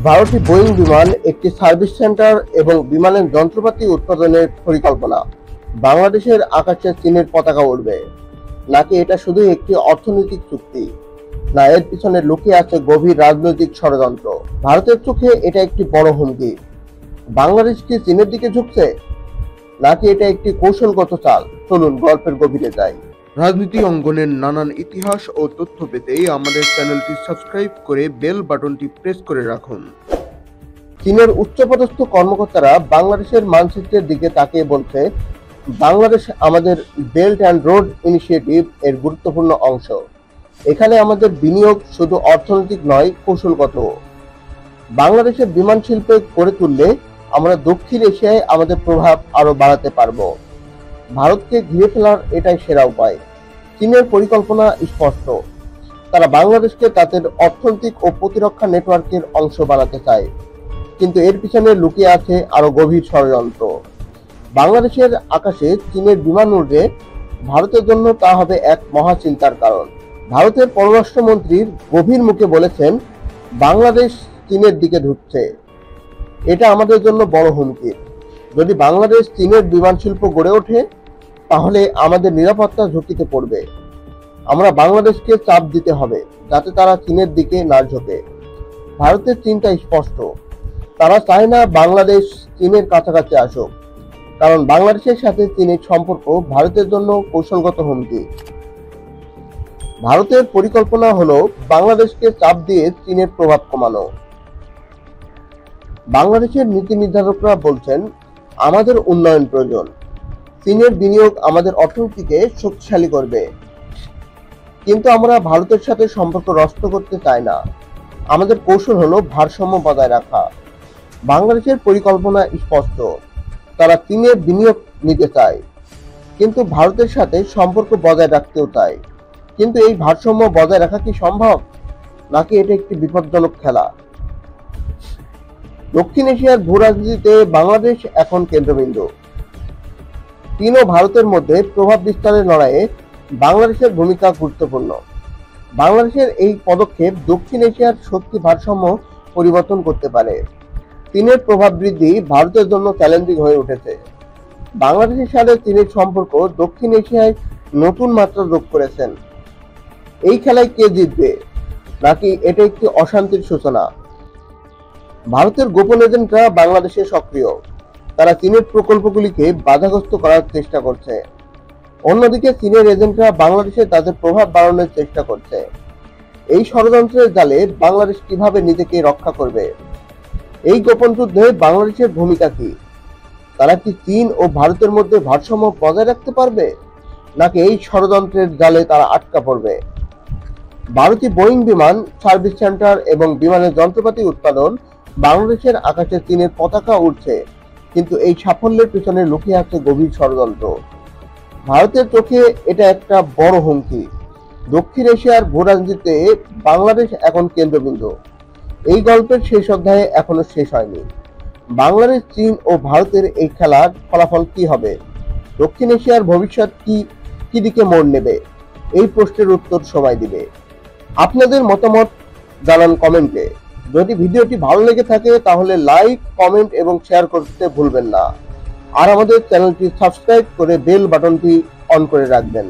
12টি Boeing বিমান, একটি service centre এবং বিমানের যন্ত্রপাতি উৎপাদনের পরিকল্পনা। বাংলাদেশের আকাশে চীনের পতাকা উড়বে, নাকি এটা শুধু একটি অর্থনৈতিক চুক্তি? না, এর পিছনে লুকিয়ে আছে গভীর রাজনৈতিক ষড়যন্ত্র। ভারতের চোখে এটা একটি বড় হুমকি। বাংলাদেশ কি চীনের দিকে ঝুঁকছে, নাকি এটা একটি কৌশলগত চাল? চলুন গল্পের গভীরে যাই। রাজনীতি অঙ্গনের নানান ইতিহাস ও তথ্য পেতে আমাদের চ্যানেলটি সাবস্ক্রাইব করে বেল বাটনটি প্রেস করে রাখুন। চীনের উচ্চপদস্থ কর্মকর্তারা বাংলাদেশের মানচিত্রের দিকে তাকিয়ে বলছে, বাংলাদেশ আমাদের বেল্ট অ্যান্ড রোড ইনিশিয়েটিভ এর গুরুত্বপূর্ণ অংশ। এখানে আমাদের বিনিয়োগ শুধু অর্থনৈতিক নয়, কৌশলগত। বাংলাদেশের বিমান শিল্পে গড়ে তুললে আমরা দক্ষিণ এশিয়ায় আমাদের প্রভাব আরো বাড়াতে পারবো। ভারতকে ঘিরে ফেলার এটাই সেরা উপায়। চীনের পরিকল্পনা স্পষ্ট, তারা বাংলাদেশকে তাদের অর্থনৈতিক ও প্রতিরক্ষা নেটওয়ার্কের অংশ বানাতে চায়, কিন্তু এর পিছনে লুকিয়ে আছে আরো গভীর ষড়যন্ত্র। বাংলাদেশের আকাশে চীনের বিমান উড়লে ভারতের জন্য তা হবে এক মহা চিন্তার কারণ। ভারতের পররাষ্ট্রমন্ত্রীর গভীর মুখে বলেছেন, বাংলাদেশ চীনের দিকে ঢুকছে, এটা আমাদের জন্য বড় হুমকি। যদি বাংলাদেশ চীনের বিমান শিল্প গড়ে ওঠে, তাহলে আমাদের নিরাপত্তা ঝুঁকিতে পড়বে। আমরা বাংলাদেশকে চাপ দিতে হবে যাতে তারা চীনের দিকে না ঝোঁকে। ভারতের চিন্তা স্পষ্ট, তারা চায় না বাংলাদেশ চীনের কাছাকাছি আসুক, কারণ বাংলাদেশের সাথে চীনের সম্পর্ক ভারতের জন্য কৌশলগত হুমকি। ভারতের পরিকল্পনা হলো বাংলাদেশকে চাপ দিয়ে চীনের প্রভাব কমানো। বাংলাদেশের নীতি নির্ধারকরা বলছেন, আমাদের উন্নয়ন প্রয়োজন, চীনের বিনিয়োগ আমাদের অর্থনীতিকে শক্তিশালী করবে, কিন্তু আমরা ভারতের সাথে সম্পর্ক নষ্ট করতে চাই না। আমাদের কৌশল হলো ভারসাম্য বজায় রাখা। বাংলাদেশের পরিকল্পনা স্পষ্ট, তারা চীনের বিনিয়োগ নিতে চায়, কিন্তু ভারতের সাথে সম্পর্ক বজায় রাখতেও চায়। কিন্তু এই ভারসাম্য বজায় রাখা কি সম্ভব, নাকি এটা একটি বিপজ্জনক খেলা? দক্ষিণ এশিয়ার ভূ রাজনীতিতে বাংলাদেশ এখন কেন্দ্রবিন্দু। চীন ও ভারতের মধ্যে প্রভাব বিস্তারের লড়াইয়ে বাংলাদেশের ভূমিকা গুরুত্বপূর্ণ। বাংলাদেশের এই পদক্ষেপ দক্ষিণ এশিয়ার শক্তি ভারসাম্য পরিবর্তন করতে পারে। চীনের প্রভাব বৃদ্ধি ভারতের জন্য চ্যালেঞ্জিং হয়ে উঠেছে। বাংলাদেশের সাথে চীনের সম্পর্ক দক্ষিণ এশিয়ায় নতুন মাত্রা যোগ করেছেন। এই খেলায় কে জিতবে, নাকি এটা একটি অশান্তির সূচনা? ভারতের গোপন এজেন্টরা বাংলাদেশে সক্রিয়, তারা চীনের প্রকল্পগুলিকে বাধাগ্রস্ত করার চেষ্টা করছে। অন্যদিকে চীনের এজেন্টরা বাংলাদেশে তাদের প্রভাব বাড়ানোর চেষ্টা করছে। এই ষড়যন্ত্রের জালে বাংলাদেশ কিভাবে নিজেকে রক্ষা করবে? এই গোপন যুদ্ধে বাংলাদেশের ভূমিকা কি? তারা কি চীন ও ভারতের মধ্যে ভারসাম্য বজায় রাখতে পারবে, নাকি এই ষড়যন্ত্রের জালে তারা আটকা পড়বে? 12টি বোয়িং বিমান, সার্ভিস সেন্টার এবং বিমানের যন্ত্রপাতি উৎপাদন। বাংলাদেশের আকাশে চীনের পতাকা উড়ছে, কিন্তু এই সাফল্যের পিছনে লুকিয়ে আছে গভীর ষড়যন্ত্র। ভারতের চোখে এটা একটা বড় হুমকি। দক্ষিণ এশিয়ার ভূ রাজনীতিতে বাংলাদেশ এখন কেন্দ্রবিন্দু। এই গল্পের শেষ অধ্যায়ে এখনো শেষ হয়নি। বাংলাদেশ, চীন ও ভারতের এই খেলার ফলাফল কি হবে? দক্ষিণ এশিয়ার ভবিষ্যৎ কি দিকে মোড় নেবে? এই প্রশ্নের উত্তর সময় দিবে। আপনাদের মতামত জানান কমেন্টে। যদি ভিডিওটি ভালো লেগে থাকে তাহলে লাইক, কমেন্ট এবং শেয়ার করতে ভুলবেন না। আর আমাদের চ্যানেলটি সাবস্ক্রাইব করে বেল বাটনটি অন করে রাখবেন।